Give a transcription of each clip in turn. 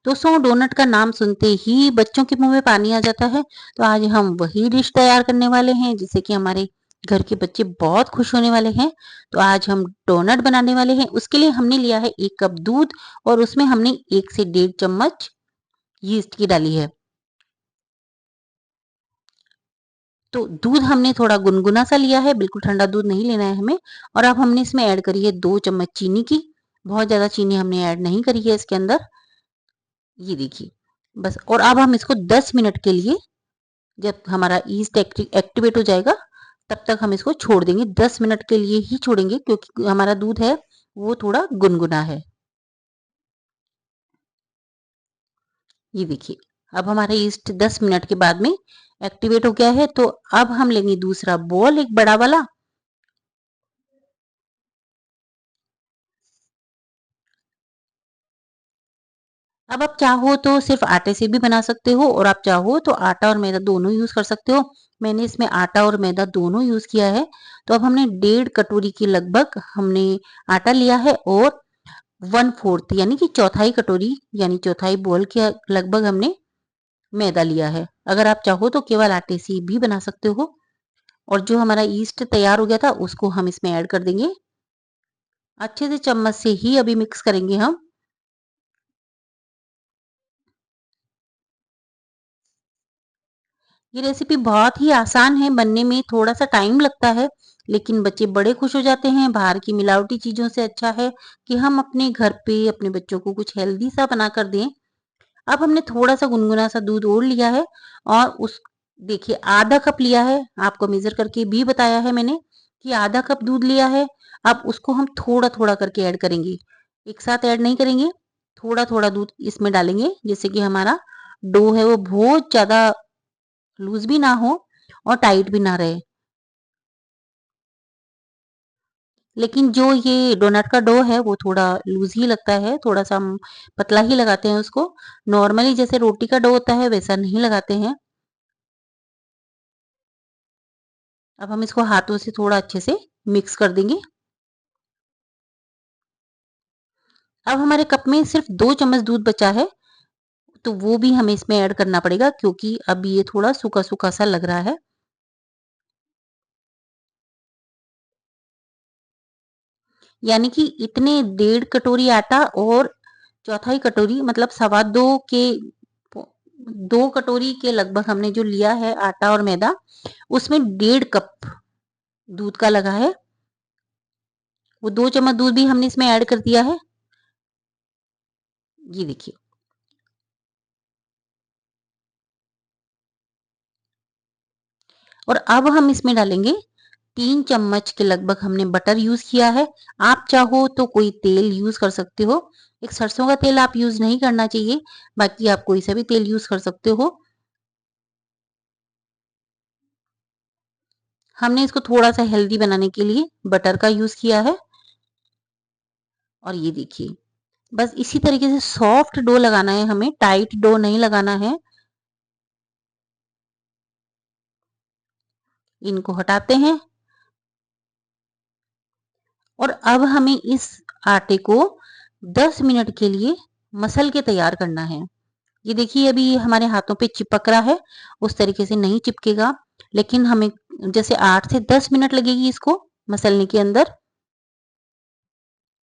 दोस्तों डोनट का नाम सुनते ही बच्चों के मुंह में पानी आ जाता है। तो आज हम वही डिश तैयार करने वाले हैं जिससे कि हमारे घर के बच्चे बहुत खुश होने वाले हैं। तो आज हम डोनट बनाने वाले हैं। उसके लिए हमने लिया है 1 कप दूध और उसमें हमने 1 से 1.5 चम्मच यीस्ट की डाली है। तो दूध हमने थोड़ा गुनगुना सा लिया है, बिल्कुल ठंडा दूध नहीं लेना है हमें। और अब हमने इसमें ऐड करी है 2 चम्मच चीनी की। बहुत ज़्यादा चीनी हमने ऐड नहीं करी है इसके अंदर। ये देखिए, बस। और अब हम इसको 10 मिनट के लिए, जब हमारा ईस्ट एक्टिवेट हो जाएगा तब तक हम इसको छोड़ देंगे। 10 मिनट के लिए ही छोड़ेंगे क्योंकि हमारा दूध है वो थोड़ा गुनगुना है। ये देखिए, अब हमारा ईस्ट 10 मिनट के बाद में एक्टिवेट हो गया है। तो अब हम लेंगे दूसरा बॉल, एक बड़ा वाला। अब आप चाहो तो सिर्फ आटे से भी बना सकते हो और आप चाहो तो आटा और मैदा दोनों यूज कर सकते हो। मैंने इसमें आटा और मैदा दोनों यूज किया है। तो अब हमने 1.5 कटोरी के लगभग हमने आटा लिया है और 1/4 यानी कि चौथाई कटोरी यानी चौथाई बोल के लगभग हमने मैदा लिया है। अगर आप चाहो तो केवल आटे से भी बना सकते हो। और जो हमारा ईस्ट तैयार हो गया था उसको हम इसमें ऐड कर देंगे। अच्छे से चम्मच से ही अभी मिक्स करेंगे हम। ये रेसिपी बहुत ही आसान है बनने में, थोड़ा सा टाइम लगता है लेकिन बच्चे बड़े खुश हो जाते हैं। बाहर की मिलावटी चीजों से अच्छा है कि हम अपने घर पे अपने बच्चों को कुछ हेल्दी सा बना कर दें। अब हमने थोड़ा सा गुनगुना सा दूध और लिया है और उस देखिए आधा कप लिया है। आपको मेजर करके भी बताया है मैंने कि आधा कप दूध लिया है। अब उसको हम थोड़ा थोड़ा करके ऐड करेंगे, एक साथ ऐड नहीं करेंगे। थोड़ा थोड़ा दूध इसमें डालेंगे जिससे कि हमारा डो है वो बहुत ज्यादा लूज भी ना हो और टाइट भी ना रहे। लेकिन जो ये डोनट का डो है वो थोड़ा लूज ही लगता है, थोड़ा सा हम पतला ही लगाते हैं उसको। नॉर्मली जैसे रोटी का डो होता है वैसा नहीं लगाते हैं। अब हम इसको हाथों से थोड़ा अच्छे से मिक्स कर देंगे। अब हमारे कप में सिर्फ 2 चम्मच दूध बचा है। तो वो भी हमें इसमें ऐड करना पड़ेगा क्योंकि अब ये थोड़ा सूखा सूखा सा लग रहा है। यानी कि इतने 1.5 कटोरी आटा और चौथाई कटोरी मतलब 2.25 के 2 कटोरी के लगभग हमने जो लिया है आटा और मैदा, उसमें 1.5 कप दूध का लगा है। वो 2 चम्मच दूध भी हमने इसमें ऐड कर दिया है। ये देखिए, और अब हम इसमें डालेंगे 3 चम्मच के लगभग हमने बटर यूज किया है। आप चाहो तो कोई तेल यूज कर सकते हो। एक सरसों का तेल आप यूज नहीं करना चाहिए, बाकी आप कोई सा भी तेल यूज कर सकते हो। हमने इसको थोड़ा सा हेल्दी बनाने के लिए बटर का यूज किया है। और ये देखिए, बस इसी तरीके से सॉफ्ट डो लगाना है हमें, टाइट डो नहीं लगाना है। इनको हटाते हैं और अब हमें इस आटे को 10 मिनट के लिए मसल के तैयार करना है। ये देखिए अभी हमारे हाथों पे चिपक रहा है, उस तरीके से नहीं चिपकेगा। लेकिन हमें जैसे 8 से 10 मिनट लगेगी इसको मसलने के अंदर।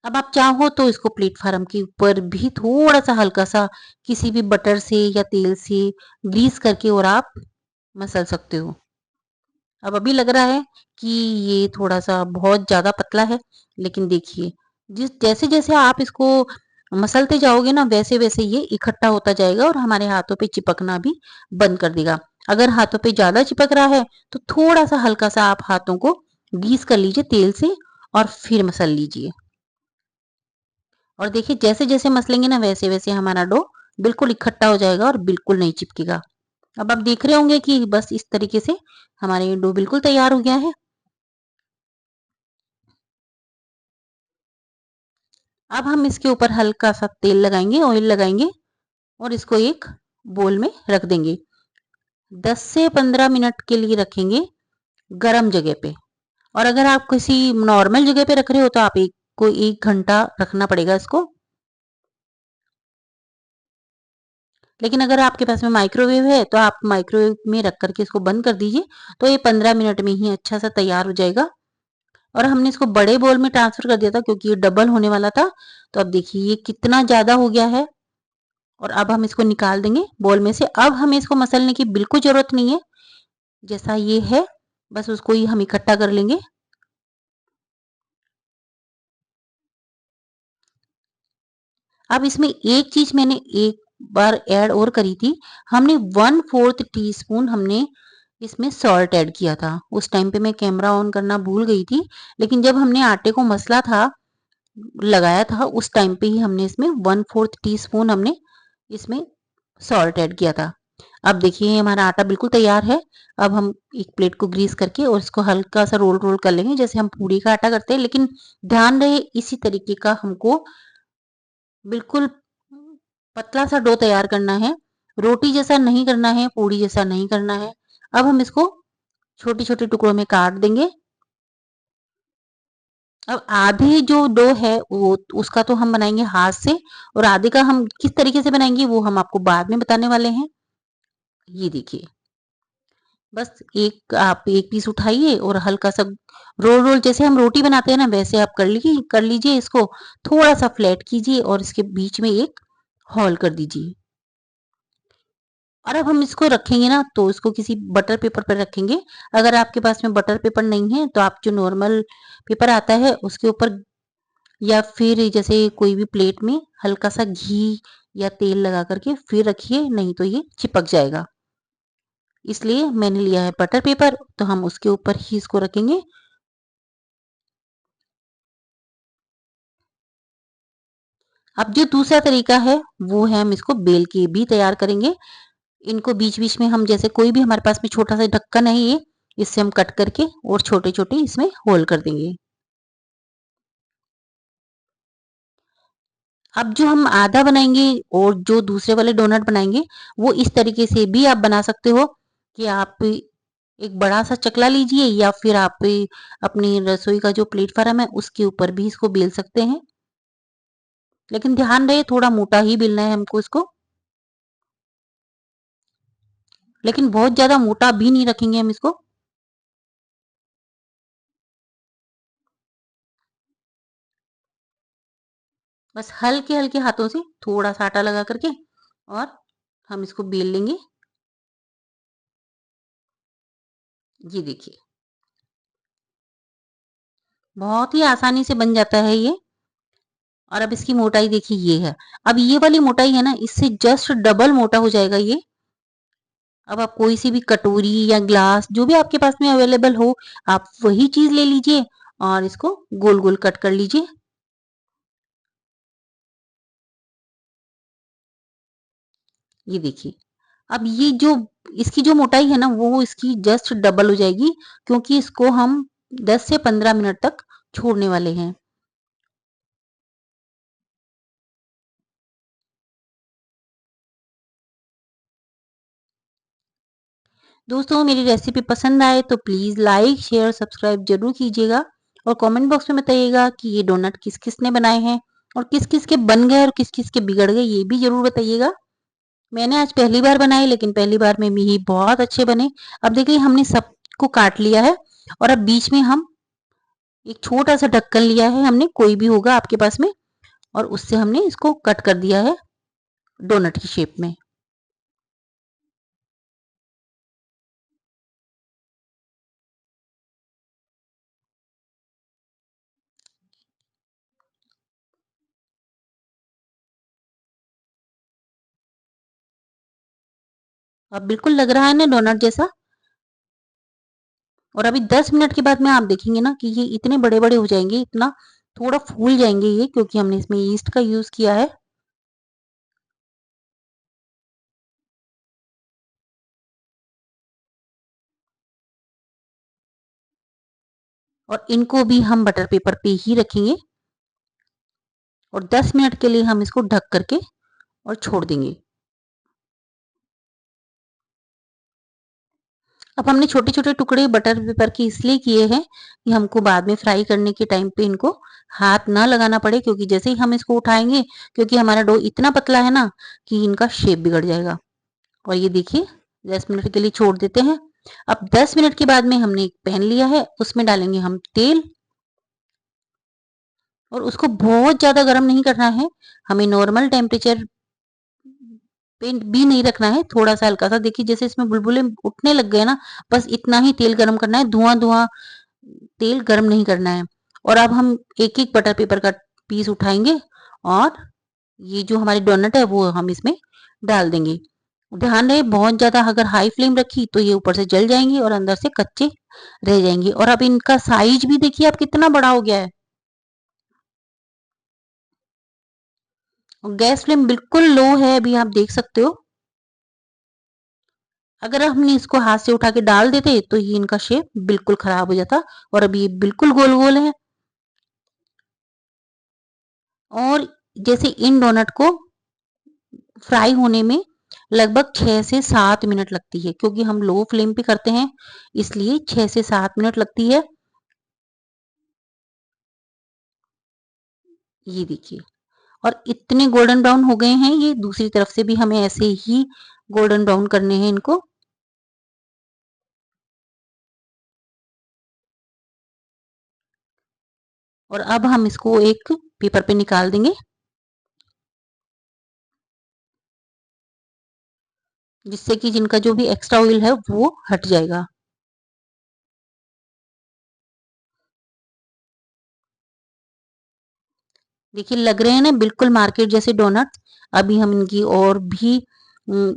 अब आप चाहो तो इसको प्लेटफार्म के ऊपर भी थोड़ा सा हल्का सा किसी भी बटर से या तेल से ग्रीस करके और आप मसल सकते हो। अब अभी लग रहा है कि ये थोड़ा सा बहुत ज्यादा पतला है, लेकिन देखिए जिस जैसे जैसे आप इसको मसलते जाओगे ना वैसे वैसे ये इकट्ठा होता जाएगा और हमारे हाथों पे चिपकना भी बंद कर देगा। अगर हाथों पे ज्यादा चिपक रहा है तो थोड़ा सा हल्का सा आप हाथों को ग्रीस कर लीजिए तेल से और फिर मसल लीजिए। और देखिए जैसे जैसे मसलेंगे ना वैसे वैसे हमारा डो बिल्कुल इकट्ठा हो जाएगा और बिल्कुल नहीं चिपकेगा। अब आप देख रहे होंगे कि बस इस तरीके से हमारा ये डो बिल्कुल तैयार हो गया है। अब हम इसके ऊपर हल्का सा तेल लगाएंगे, ऑयल लगाएंगे और इसको एक बोल में रख देंगे। 10 से 15 मिनट के लिए रखेंगे गरम जगह पे। और अगर आप किसी नॉर्मल जगह पे रख रहे हो तो आप एक को 1 घंटा रखना पड़ेगा इसको। लेकिन अगर आपके पास में माइक्रोवेव है तो आप माइक्रोवेव में रख करके इसको बंद कर दीजिए, तो ये 15 मिनट में ही अच्छा सा तैयार हो जाएगा। और हमने इसको बड़े बोल में ट्रांसफर कर दिया था क्योंकि ये डबल होने वाला था। तो अब देखिए ये कितना ज़्यादा हो गया है, और अब हम इसको निकाल देंगे बोल में से। अब हमें इसको मसलने की बिल्कुल ज़रूरत नहीं है, जैसा ये है बस उसको ही हम इकट्ठा कर लेंगे। अब इसमें एक चीज़ मैंने एक बार ऐड और करी थी, हमने 1/4 टीस्पून हमने इसमें सॉल्ट ऐड किया था। उस टाइम पे मैं कैमरा ऑन करना भूल गई थी, लेकिन जब हमने आटे को मसला था, लगाया था, उस टाइम पे ही हमने इसमें 1/4 टीस्पून हमने इसमें सॉल्ट ऐड किया था। अब देखिए हमारा आटा बिल्कुल तैयार है। अब हम एक प्लेट को ग्रीस करके और इसको हल्का सा रोल रोल कर लेंगे जैसे हम पूड़ी का आटा करते हैं, लेकिन ध्यान रहे इसी तरीके का हमको बिल्कुल पतला सा डो तैयार करना है। रोटी जैसा नहीं करना है, पूड़ी जैसा नहीं करना है। अब हम इसको छोटे छोटे टुकड़ों में काट देंगे। अब आधे जो डो है वो उसका तो हम बनाएंगे हाथ से, और आधे का हम किस तरीके से बनाएंगे वो हम आपको बाद में बताने वाले हैं। ये देखिए, बस एक आप एक पीस उठाइए और हल्का सा रोल रोल जैसे हम रोटी बनाते हैं ना वैसे आप कर लीजिए इसको। थोड़ा सा फ्लैट कीजिए और इसके बीच में एक होल कर दीजिए। और अब हम इसको रखेंगे ना तो इसको किसी बटर पेपर पर रखेंगे। अगर आपके पास में बटर पेपर नहीं है तो आप जो नॉर्मल पेपर आता है उसके ऊपर, या फिर जैसे कोई भी प्लेट में हल्का सा घी या तेल लगा करके फिर रखिए, नहीं तो ये चिपक जाएगा। इसलिए मैंने लिया है बटर पेपर, तो हम उसके ऊपर ही इसको रखेंगे। अब जो दूसरा तरीका है वो है हम इसको बेल के भी तैयार करेंगे। इनको बीच बीच में हम जैसे कोई भी हमारे पास में छोटा सा ढक्कन है ये, इससे हम कट करके और छोटे छोटे इसमें होल कर देंगे। अब जो हम आधा बनाएंगे और जो दूसरे वाले डोनट बनाएंगे वो इस तरीके से भी आप बना सकते हो कि आप एक बड़ा सा चकला लीजिए या फिर आप अपनी रसोई का जो प्लेटफार्म है उसके ऊपर भी इसको बेल सकते हैं। लेकिन ध्यान रहे थोड़ा मोटा ही बेलना है हमको इसको, लेकिन बहुत ज्यादा मोटा भी नहीं रखेंगे हम इसको। बस हल्के हल्के हाथों से थोड़ा सा आटा लगा करके और हम इसको बेल लेंगे। ये देखिए, बहुत ही आसानी से बन जाता है ये। और अब इसकी मोटाई देखिए ये है। अब ये वाली मोटाई है ना, इससे जस्ट डबल मोटा हो जाएगा ये। अब आप कोई सी भी कटोरी या ग्लास जो भी आपके पास में अवेलेबल हो, आप वही चीज ले लीजिए और इसको गोल गोल कट कर लीजिए। ये देखिए, अब ये जो इसकी जो मोटाई है ना वो इसकी जस्ट डबल हो जाएगी, क्योंकि इसको हम 10 से 15 मिनट तक छोड़ने वाले हैं। दोस्तों मेरी रेसिपी पसंद आए तो प्लीज़ लाइक शेयर सब्सक्राइब जरूर कीजिएगा, और कमेंट बॉक्स में बताइएगा कि ये डोनट किस किस ने बनाए हैं और किस किस के बन गए और किस किस के बिगड़ गए, ये भी जरूर बताइएगा। मैंने आज पहली बार बनाए लेकिन पहली बार में भी बहुत अच्छे बने। अब देखिए हमने सबको काट लिया है, और अब बीच में हम एक छोटा सा ढक्कन लिया है, हमने कोई भी होगा आपके पास में, और उससे हमने इसको कट कर दिया है डोनट की शेप में। अब बिल्कुल लग रहा है ना डोनट जैसा। और अभी 10 मिनट के बाद में आप देखेंगे ना कि ये इतने बड़े बड़े हो जाएंगे, इतना थोड़ा फूल जाएंगे ये, क्योंकि हमने इसमें यीस्ट का यूज किया है। और इनको भी हम बटर पेपर पे ही रखेंगे और 10 मिनट के लिए हम इसको ढक करके और छोड़ देंगे। अब हमने छोटे-छोटे टुकड़े बटर पेपर के इसलिए किए हैं कि हमको बाद में फ्राई करने के टाइम पे इनको हाथ ना लगाना पड़े, क्योंकि जैसे ही हम इसको उठाएँगे, क्योंकि हमारा डो इतना पतला है ना कि इनका शेप बिगड़ जाएगा। और ये देखिए 10 मिनट के लिए छोड़ देते हैं। अब 10 मिनट के बाद में हमने एक पैन लिया है, उसमें डालेंगे हम तेल और उसको बहुत ज़्यादा गरम नहीं करना है। हमें नॉर्मल टेम्परेचर पे भी नहीं रखना है, थोड़ा-सा हल्का-सा देखिए जैसे इसमें बुलबुले उठने लग गए ना, बस इतना ही तेल गरम करना है, धुआँ-धुआँ तेल गरम नहीं करना है। और अब हम एक-एक बटर पेपर का पीस उठाएँगे और ये जो हमारी डोनट है वो हम इसमें डाल देंगे। ध्यान रहे बहुत ज़्यादा अगर हाई फ्लेम रखी तो ये ऊपर से जल जाएँगी और अंदर से कच्चे रह जाएँगे। और अब इनका साइज़ भी देखिए अब कितना बड़ा हो गया है। और गैस फ्लेम बिल्कुल लो है, अभी आप देख सकते हो। अगर हमने इसको हाथ से उठा के डाल देते तो ये इनका शेप बिल्कुल खराब हो जाता। और अभी ये बिल्कुल गोल-गोल है। और जैसे इन डोनट को फ्राई होने में लगभग 6 से 7 मिनट लगती है, क्योंकि हम लो फ्लेम पे करते हैं, इसलिए 6 से 7 मिनट लगती है। ये देखिए और इतने गोल्डन ब्राउन हो गए हैं ये, दूसरी तरफ से भी हमें ऐसे ही गोल्डन ब्राउन करने हैं इनको। और अब हम इसको एक पेपर पे निकाल देंगे, जिससे कि जिनका जो भी एक्स्ट्रा ऑयल है वो हट जाएगा। देखिए लग रहे हैं ना बिल्कुल मार्केट जैसे डोनट्स। अभी हम इनकी उम,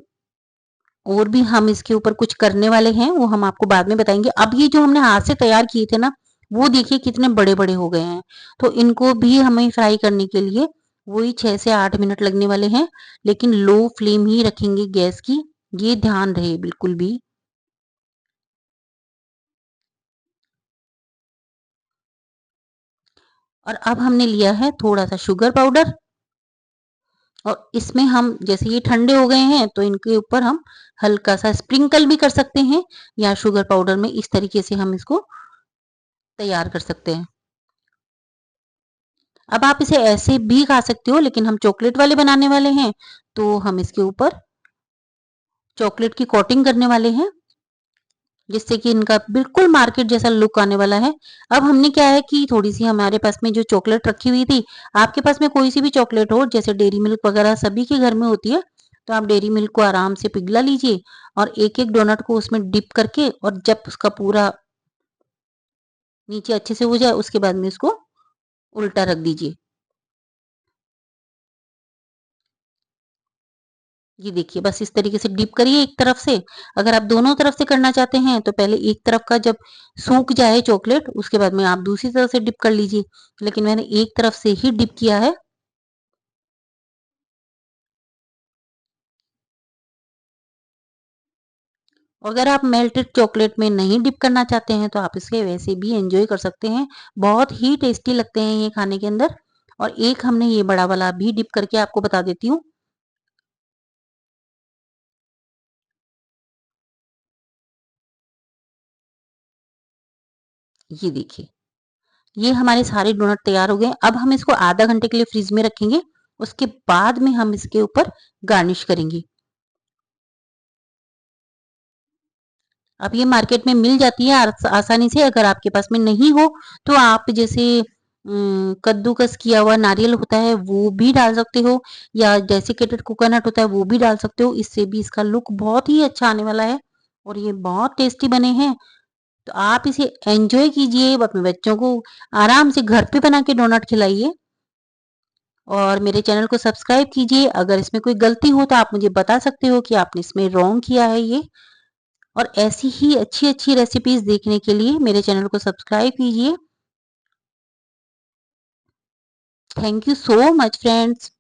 और भी हम इसके ऊपर कुछ करने वाले हैं, वो हम आपको बाद में बताएँगे। अब ये जो हमने हाथ से तैयार किए थे ना, वो देखिए कितने बड़े-बड़े हो गए हैं। तो इनको भी हमें फ्राई करने के लिए वही 6 से 8 मिनट लगने वाले हैं, लेकिन लो फ्लेम ही रखेंगे गैस की, ये ध्यान रहे बिल्कुल भी। और अब हमने लिया है थोड़ा-सा शुगर पाउडर और इसमें हम जैसे ये ठंडे हो गए हैं, तो इनके ऊपर हम हल्का-सा स्प्रिंकल भी कर सकते हैं या शुगर पाउडर में इस तरीके से हम इसको तैयार कर सकते हैं। अब आप इसे ऐसे भी खा सकते हो, लेकिन हम चॉकलेट वाले बनाने वाले हैं, तो हम इसके ऊपर चॉकलेट की कोटिंग करने वाले हैं, जिससे कि इनका बिल्कुल मार्केट जैसा लुक आने वाला है। अब हमने क्या है कि थोड़ी-सी हमारे पास में जो चॉकलेट रखी हुई थी, आपके पास में कोई सी भी चॉकलेट हो, जैसे डेयरी मिल्क वगैरह सभी के घर में होती है, तो आप डेयरी मिल्क को आराम से पिघला लीजिए और एक-एक डोनट को उसमें डिप करके और जब उसका पूरा नीचे अच्छे से हो जाए, उसके बाद में इसको उल्टा रख दीजिए। ये देखिए बस इस तरीके से डिप करिए एक तरफ से। अगर आप दोनों तरफ से करना चाहते हैं तो पहले एक तरफ का जब सूख जाए चॉकलेट, उसके बाद में आप दूसरी तरफ से डिप कर लीजिए। लेकिन मैंने एक तरफ से ही डिप किया है। अगर आप मेल्टेड चॉकलेट में नहीं डिप करना चाहते हैं तो आप इसे वैसे भी एंजॉय कर सकते हैं। बहुत ही टेस्टी लगते हैं ये खाने के अंदर। और एक हमने ये बड़ा वाला भी डिप करके आपको बता देती हूँ। ये देखिए, ये हमारे सारे डोनट तैयार हो गए। अब हम इसको आधा घंटे के लिए फ्रिज में रखेंगे। उसके बाद में हम इसके ऊपर गार्निश करेंगे। अब ये मार्केट में मिल जाती है आसानी से। अगर आपके पास में नहीं हो तो आप जैसे कद्दूकस किया हुआ नारियल होता है वो भी डाल सकते हो, या डेसिकेटेड कोकोनट होता है वो भी डाल सकते हो। इससे भी इसका लुक बहुत ही अच्छा आने वाला है और ये बहुत टेस्टी बने हैं। तो आप इसे एंजॉय कीजिए, अपने बच्चों को आराम से घर पे बना के डोनट खिलाइए और मेरे चैनल को सब्सक्राइब कीजिए। अगर इसमें कोई गलती हो तो आप मुझे बता सकते हो कि आपने इसमें रॉन्ग किया है ये। और ऐसी ही अच्छी-अच्छी रेसिपीज़ देखने के लिए मेरे चैनल को सब्सक्राइब कीजिए। Thank you so much friends.